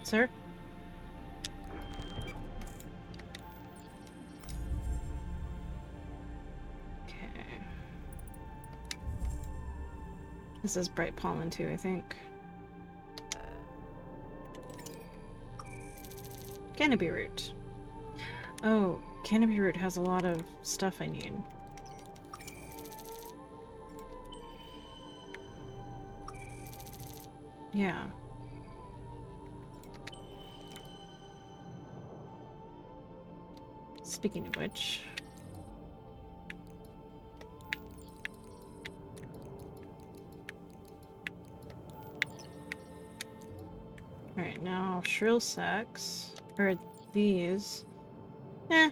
Sir? Okay. This is bright pollen too, I think. Canopy root. Oh, canopy root has a lot of stuff I need. Yeah. Speaking of which... Alright, now shrill sex. Or these. Eh.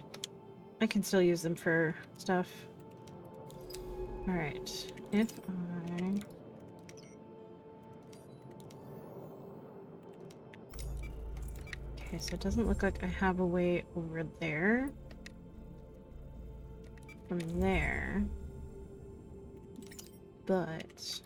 I can still use them for stuff. Alright. If I... Okay, so it doesn't look like I have a way over there. From there. But...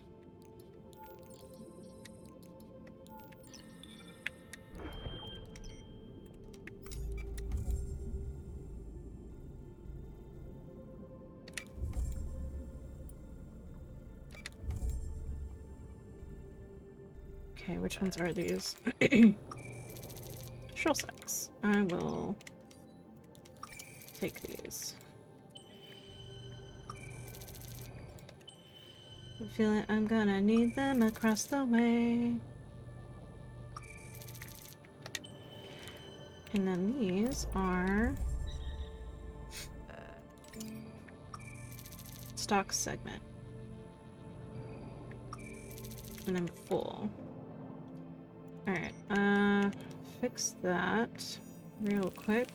Okay, which ones are these? Shrill sex. I will take these. I'm feeling I'm gonna need them across the way. And then these are stock segment. And I'm full. Alright, fix that real quick.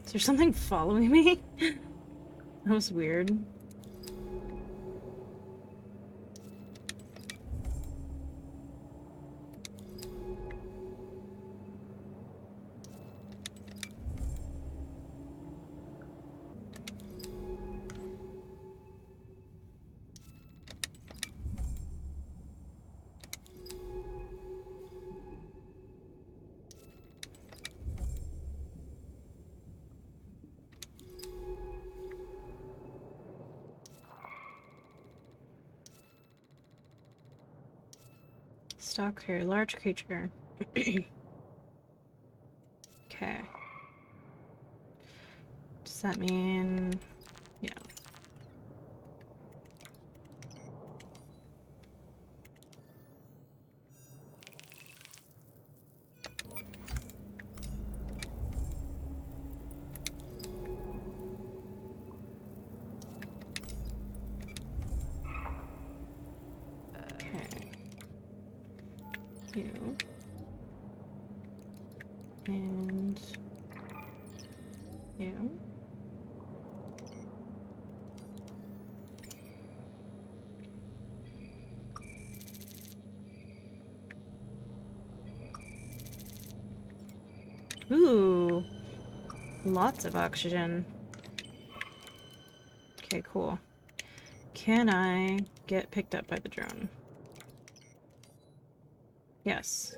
Is there something following me? That was weird. Stock here, large creature. Okay. Does that mean... Yeah. You. And you. Ooh. Lots of oxygen. Okay, cool. Can I get picked up by the drone? Yes.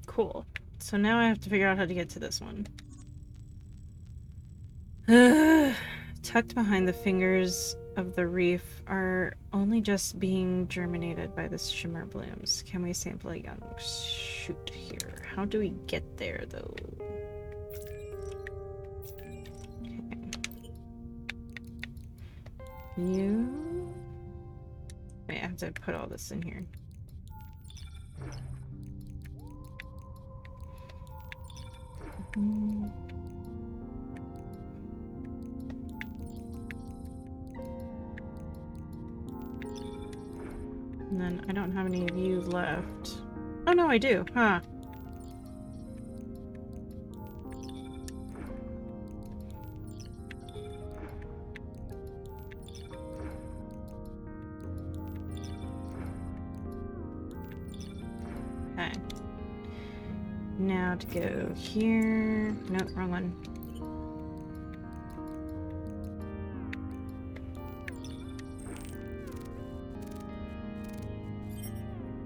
Cool. So now I have to figure out how to get to this one. Tucked behind the fingers of the reef are only just being germinated by the shimmer blooms. Can we sample a young shoot here? How do we get there, though? Okay. You... Wait, I have to put all this in here. And then I don't have any of you left. Oh no, I do, huh? Okay. Now to go here. Nope, wrong one.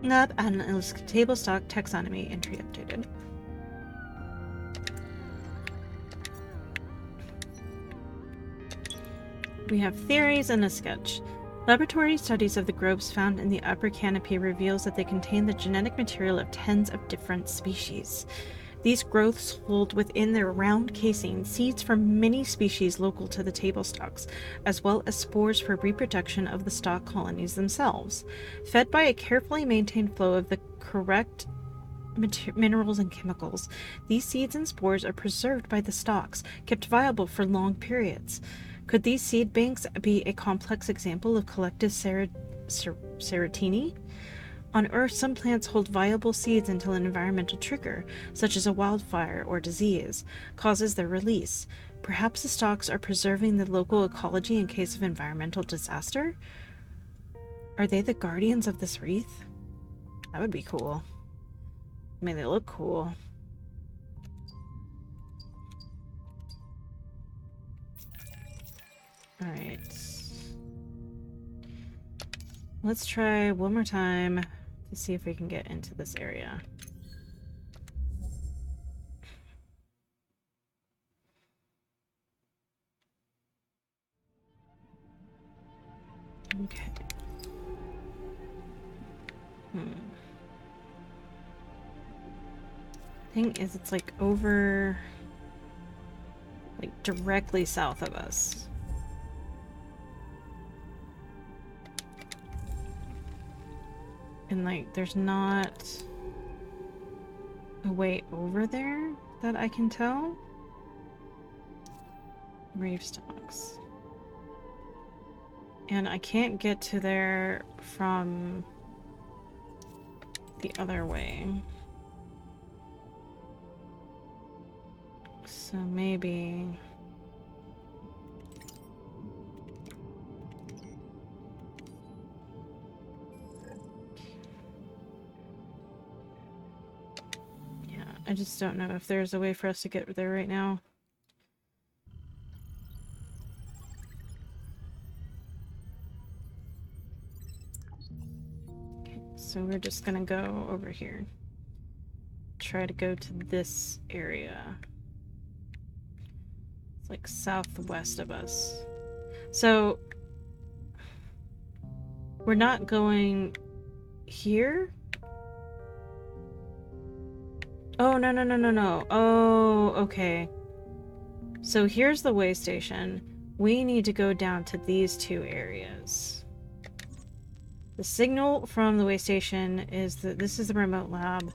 Nope, and table stock taxonomy entry updated. We have theories and a sketch. Laboratory studies of the growths found in the upper canopy reveals that they contain the genetic material of tens of different species. These growths hold within their round casing seeds from many species local to the table stalks, as well as spores for reproduction of the stalk colonies themselves. Fed by a carefully maintained flow of the correct minerals and chemicals, these seeds and spores are preserved by the stalks, kept viable for long periods. Could these seed banks be a complex example of collective serotiny? On Earth, some plants hold viable seeds until an environmental trigger, such as a wildfire or disease, causes their release. Perhaps the stalks are preserving the local ecology in case of environmental disaster? Are they the guardians of this wreath? That would be cool. I mean, they look cool. Alright. Let's try one more time to see if we can get into this area. Okay. Thing is, it's like over... like directly south of us. And like, there's not a way over there that I can tell. Reef stalks. And I can't get to there from the other way. So maybe... yeah, I just don't know if there's a way for us to get there right now. Okay, so we're just gonna go over here. Try to go to this area. It's like southwest of us. So we're not going here? Oh, no, no, no, no, no. Oh, okay. So here's the way station. We need to go down to these two areas. The signal from the way station is that this is the remote lab.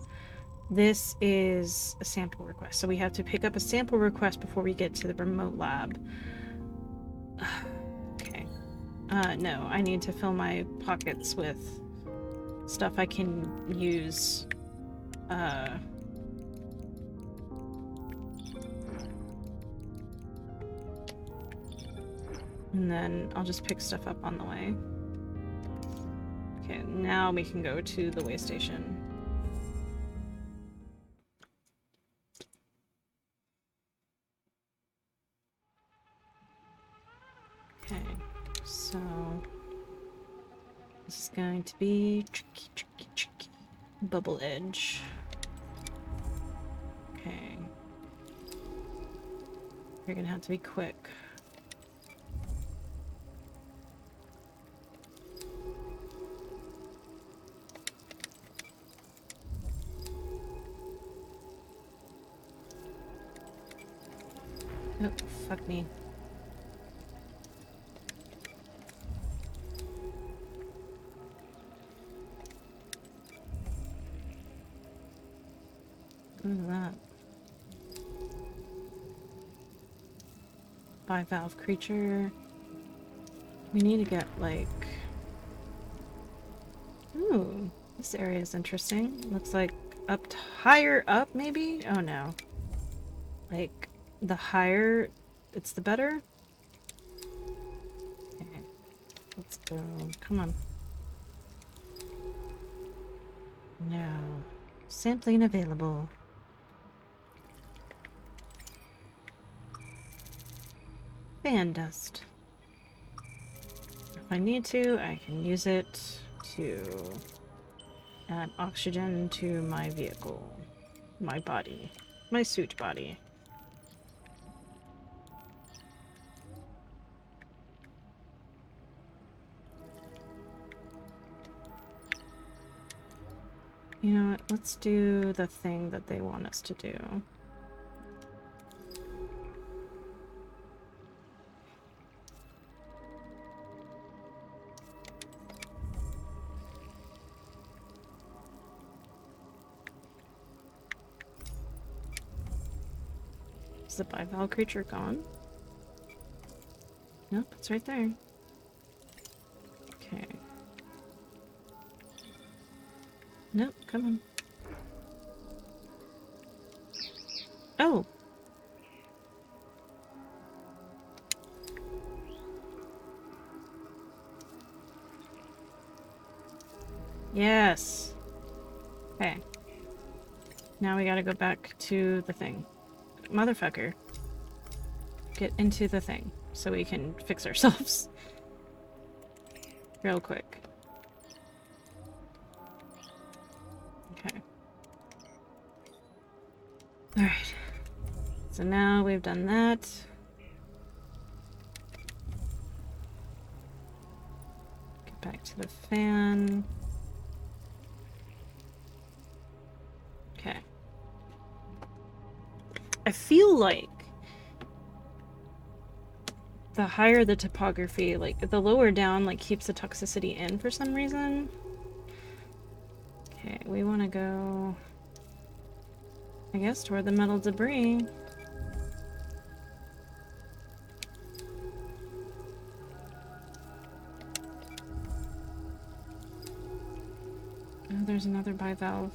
This is a sample request. So we have to pick up a sample request before we get to the remote lab. Okay. No, I need to fill my pockets with stuff I can use. And then I'll just pick stuff up on the way. Okay, now we can go to the way station. Okay, so this is going to be tricky, tricky, tricky. Bubble edge. Okay. You're gonna have to be quick. Oh, fuck me. What is that? Bivalve creature. We need to get, like... Ooh, this area is interesting. Looks like higher up, maybe? Oh no. Like, the higher it's the better? Okay, let's go. Come on. No. Sampling available. Fan dust. If I need to, I can use it to add oxygen to my vehicle. My body. My suit body. You know what? Let's do the thing that they want us to do. Is the bivalve creature gone? Nope, it's right there. Okay. Nope, come on. Oh! Yes! Okay. Now we gotta go back to the thing. Motherfucker. Get into the thing so we can fix ourselves. Real quick. Okay. Alright. So now we've done that. Get back to the fan. Okay. I feel like the higher the topography, like the lower down, like keeps the toxicity in for some reason. Okay, we want to go, I guess, toward the metal debris. Oh, there's another bivalve.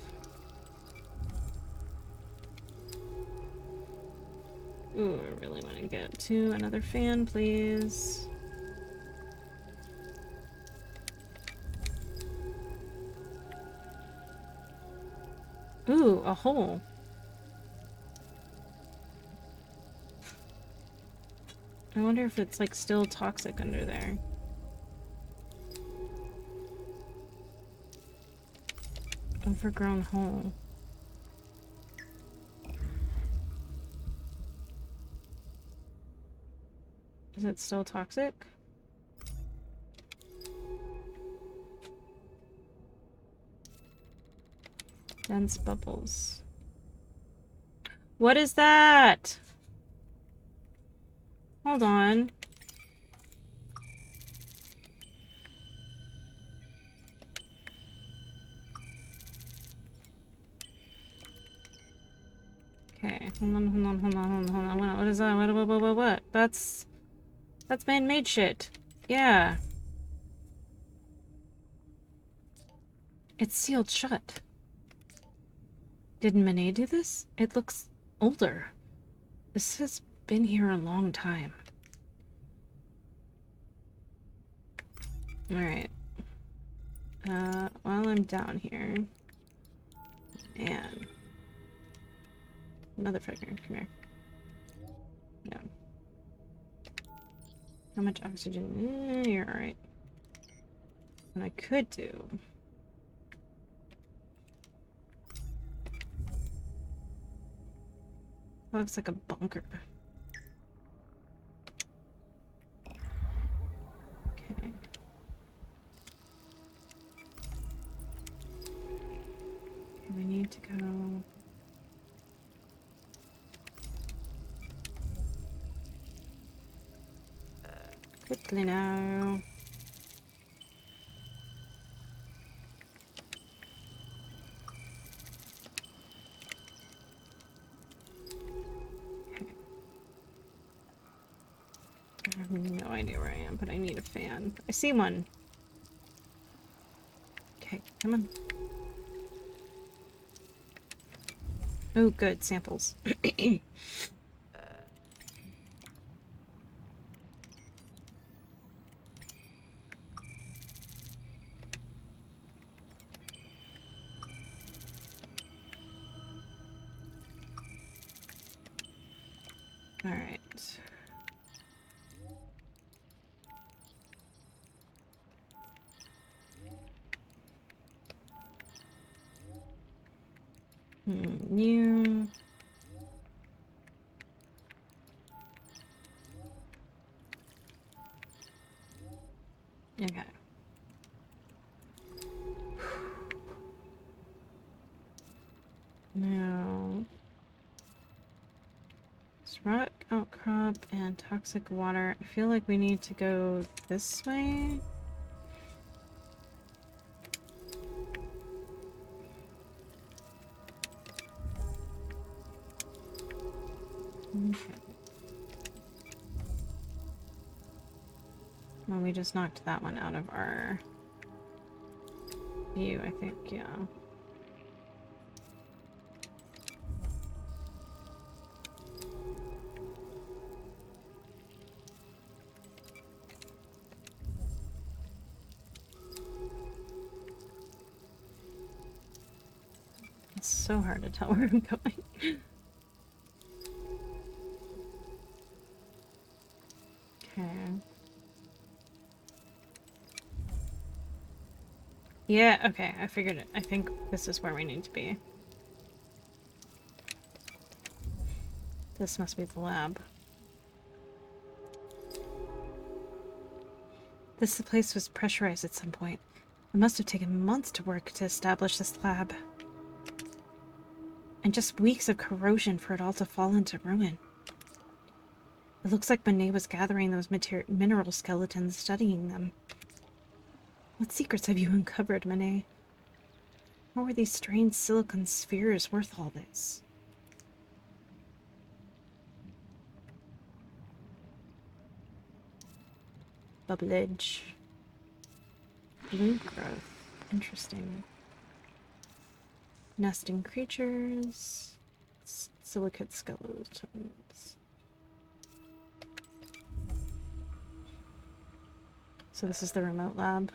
Ooh, I really want to get to another fan, please. Ooh, a hole. I wonder if it's like still toxic under there. Overgrown hole. Is it still toxic? Dense bubbles. What is that? Hold on. Okay, hold on. What is that? What? That's man-made shit. Yeah. It's sealed shut. Did Manet do this? It looks older. This has been here a long time. Alright. While I'm down here... Man. Motherfucker, come here. No. How much oxygen? You're alright. What I could do... Looks like a bunker. Okay. We need to go... quickly now. I have no idea where I am, but I need a fan. I see one. Okay. Come on. Oh, good. Samples. Alright. New. Okay. Now. It's rock outcrop and toxic water. I feel like we need to go this way. Okay. Well, we just knocked that one out of our view, I think, yeah. It's so hard to tell where I'm going. Okay. Yeah, okay, I figured it. I think this is where we need to be. This must be the lab. This place was pressurized at some point. It must have taken months to work to establish this lab. And just weeks of corrosion for it all to fall into ruin. It looks like Monet was gathering those mineral skeletons, studying them. What secrets have you uncovered, Monet? How were these strange silicon spheres worth all this? Bubblage. Blue growth. Interesting. Nesting creatures. Silicate skeletons. So this is the remote lab.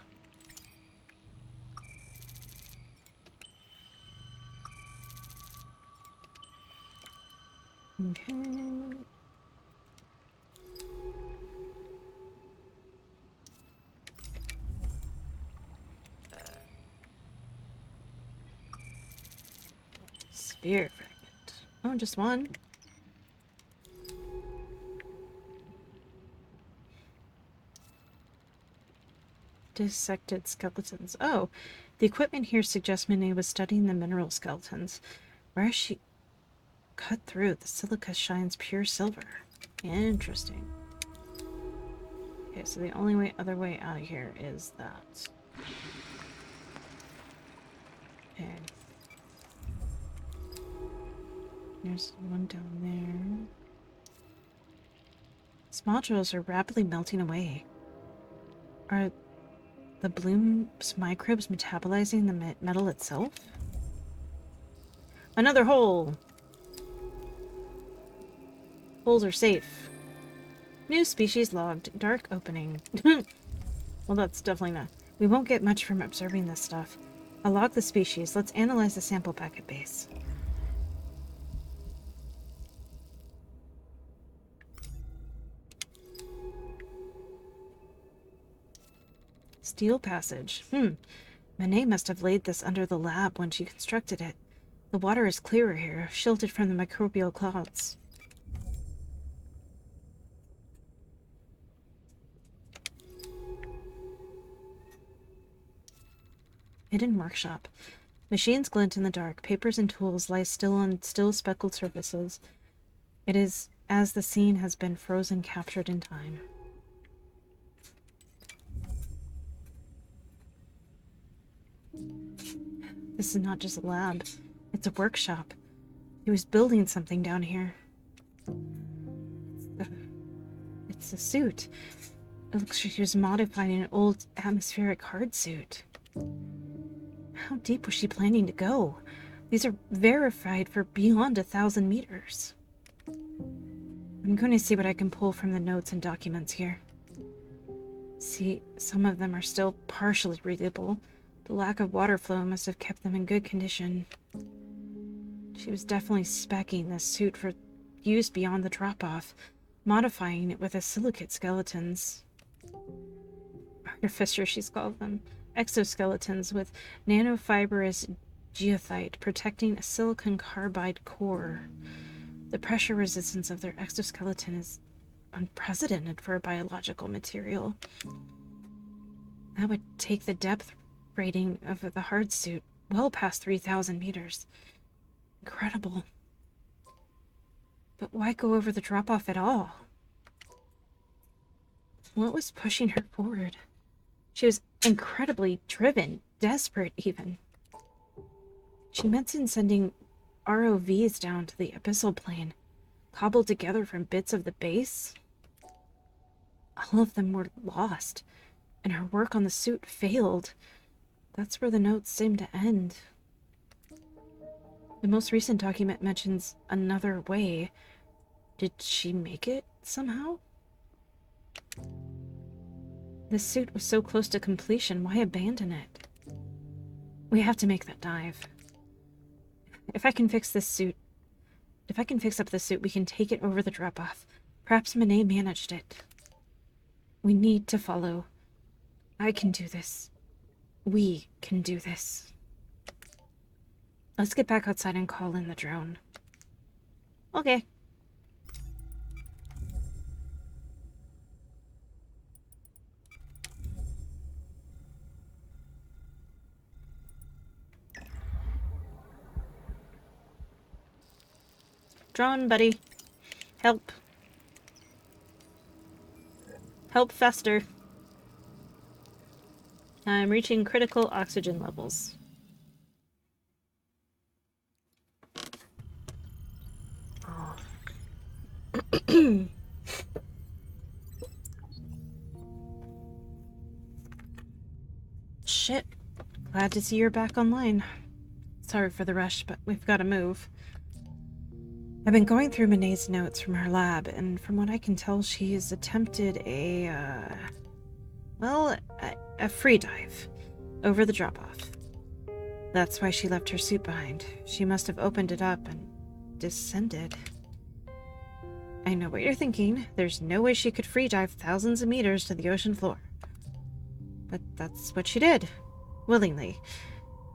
Okay. Sphere fragment. Oh, just one. Dissected skeletons. Oh, the equipment here suggests Monet was studying the mineral skeletons. Where is she? Cut through. The silica shines pure silver. Interesting. Okay, so the only other way out of here is that. Okay. There's one down there. These modules are rapidly melting away. Are the bloom's microbes metabolizing the metal itself? Another hole! Holes are safe. New species logged. Dark opening. Well, that's definitely not. We won't get much from observing this stuff. I'll log the species. Let's analyze the sample packet base. Steel passage. Monet must have laid this under the lab when she constructed it. The water is clearer here, shielded from the microbial clouds. Hidden workshop. Machines glint in the dark. Papers and tools lie still on still speckled surfaces. It is as the scene has been frozen, captured in time. This is not just a lab. It's a workshop. He was building something down here. It's a suit. It looks like he was modifying an old atmospheric hard suit. How deep was she planning to go? These are verified for beyond 1,000 meters. I'm going to see what I can pull from the notes and documents here. See, some of them are still partially readable. The lack of water flow must have kept them in good condition. She was definitely speccing this suit for use beyond the drop-off, modifying it with a silicate skeletons. Artificer, she's called them. Exoskeletons with nanofibrous geothite protecting a silicon carbide core. The pressure resistance of their exoskeleton is unprecedented for a biological material. That would take the depth rating of the hard suit well past 3,000 meters. Incredible. But why go over the drop-off at all? What was pushing her forward? She was incredibly driven, desperate even. She mentioned sending ROVs down to the abyssal plane, cobbled together from bits of the base. All of them were lost, and her work on the suit failed. That's where the notes seem to end. The most recent document mentions another way. Did she make it somehow? The suit was so close to completion, why abandon it? We have to make that dive. If I can fix up the suit, we can take it over the drop-off. Perhaps Monet managed it. We need to follow. I can do this. We can do this. Let's get back outside and call in the drone. Okay. Drone, buddy. Help. Help faster. I'm reaching critical oxygen levels. Oh. Shit. Glad to see you're back online. Sorry for the rush, but we've got to move. I've been going through Monet's notes from her lab, and from what I can tell, she has attempted a free dive over the drop-off. That's why she left her suit behind. She must have opened it up and descended. I know what you're thinking. There's no way she could free dive thousands of meters to the ocean floor. But that's what she did, willingly.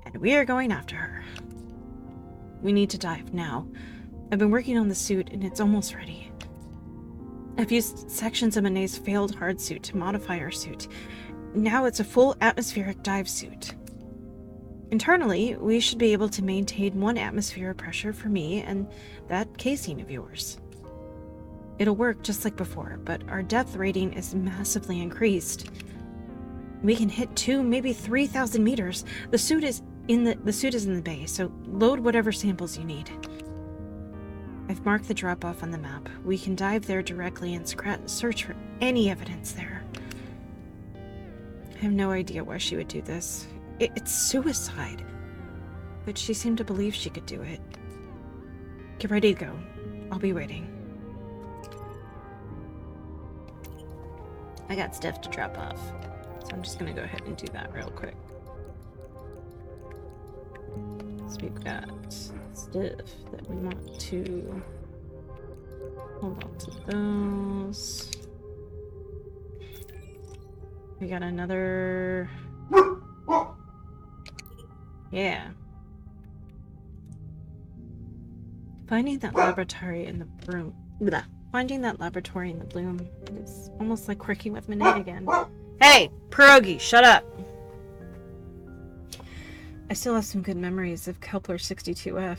And we are going after her. We need to dive now. I've been working on the suit, and it's almost ready. I've used sections of Monet's failed hard suit to modify our suit. Now it's a full atmospheric dive suit. Internally, we should be able to maintain 1 atmosphere of pressure for me and that casing of yours. It'll work just like before, but our depth rating is massively increased. We can hit 2, maybe 3,000 meters. The suit is in the bay, so load whatever samples you need. I've marked the drop-off on the map. We can dive there directly and search for any evidence there. I have no idea why she would do this. It's suicide. But she seemed to believe she could do it. Get ready to go. I'll be waiting. I got stuff to drop off, so I'm just gonna go ahead and do that real quick. So we've got stuff that we want to hold on to those. We got another. Yeah. Finding that laboratory in the bloom. Blah. Finding that laboratory in the bloom is almost like working with Monet again. Hey, pierogi, shut up! I still have some good memories of Kepler 62F.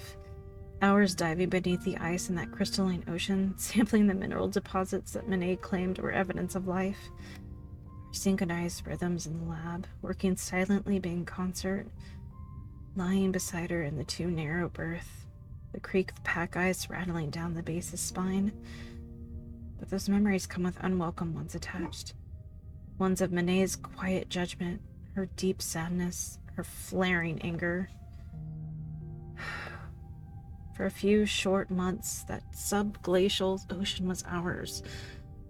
Hours diving beneath the ice in that crystalline ocean, sampling the mineral deposits that Monet claimed were evidence of life. Our synchronized rhythms in the lab, working silently in concert, lying beside her in the too narrow berth, the creak of pack ice rattling down the base's spine. But those memories come with unwelcome ones attached. Ones of Monet's quiet judgment, her deep sadness, her her flaring anger. For a few short months, that subglacial ocean was ours,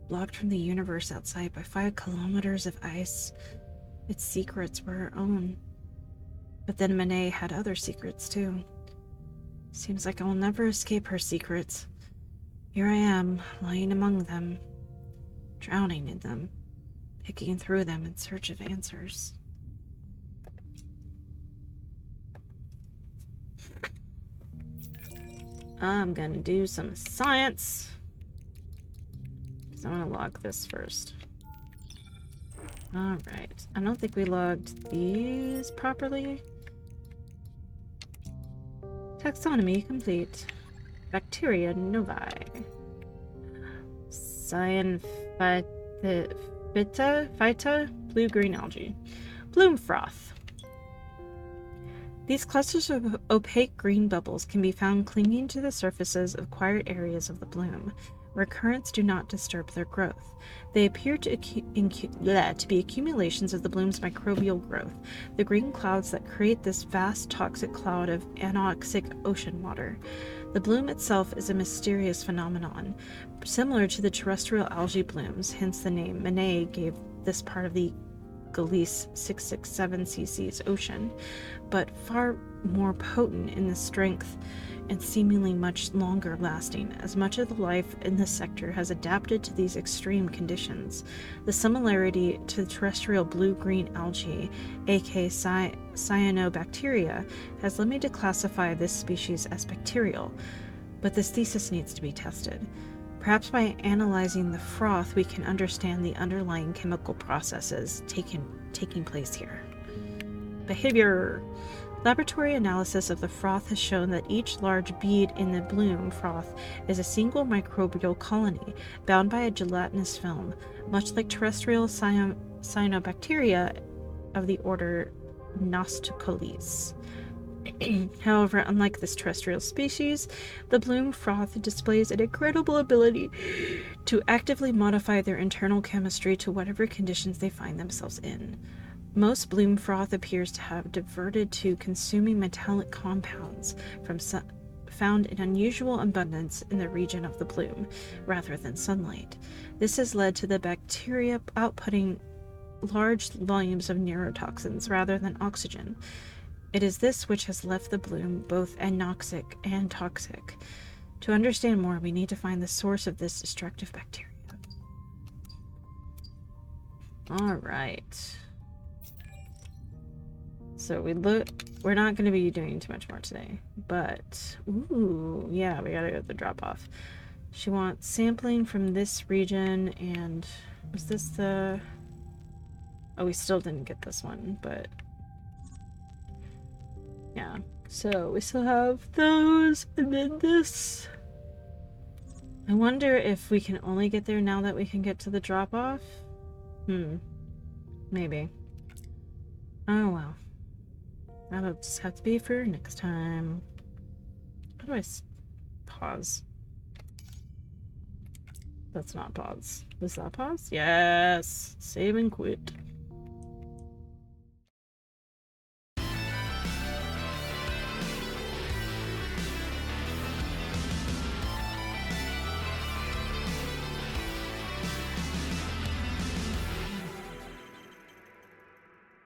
blocked from the universe outside by 5 kilometers of ice. Its secrets were our own. But then Monet had other secrets, too. Seems like I will never escape her secrets. Here I am, lying among them, drowning in them, picking through them in search of answers. I'm gonna do some science. So I'm gonna log this first. Alright. I don't think we logged these properly. Taxonomy complete. Bacteria novae. Phyta, blue-green algae. Bloom froth. These clusters of opaque green bubbles can be found clinging to the surfaces of quiet areas of the bloom, where currents do not disturb their growth. They appear to be accumulations of the bloom's microbial growth, the green clouds that create this vast toxic cloud of anoxic ocean water. The bloom itself is a mysterious phenomenon, similar to the terrestrial algae blooms, hence the name Monet gave this part of the Galice 667 cc's ocean, but far more potent in the strength and seemingly much longer lasting, as much of the life in this sector has adapted to these extreme conditions. The similarity to the terrestrial blue-green algae, aka cyanobacteria, has led me to classify this species as bacterial, but this thesis needs to be tested. Perhaps by analyzing the froth, we can understand the underlying chemical processes taking place here. Behavior. Laboratory analysis of the froth has shown that each large bead in the bloom froth is a single microbial colony bound by a gelatinous film, much like terrestrial cyanobacteria of the order Nostocolis. However, unlike this terrestrial species, the bloom froth displays an incredible ability to actively modify their internal chemistry to whatever conditions they find themselves in. Most bloom froth appears to have diverted to consuming metallic compounds found in unusual abundance in the region of the bloom, rather than sunlight. This has led to the bacteria outputting large volumes of neurotoxins rather than oxygen. It is this which has left the bloom both anoxic and toxic. To understand more, we need to find the source of this destructive bacteria. Alright. So we're not going to be doing too much more today, but, ooh, yeah, we gotta go to the drop-off. She wants sampling from this region, and was this the... Oh, we still didn't get this one, but... Yeah, so we still have those, and then this. I wonder if we can only get there now that we can get to the drop-off? Maybe. Oh well. That'll just have to be for next time. How do I pause? That's not pause. Was that pause? Yes! Save and quit.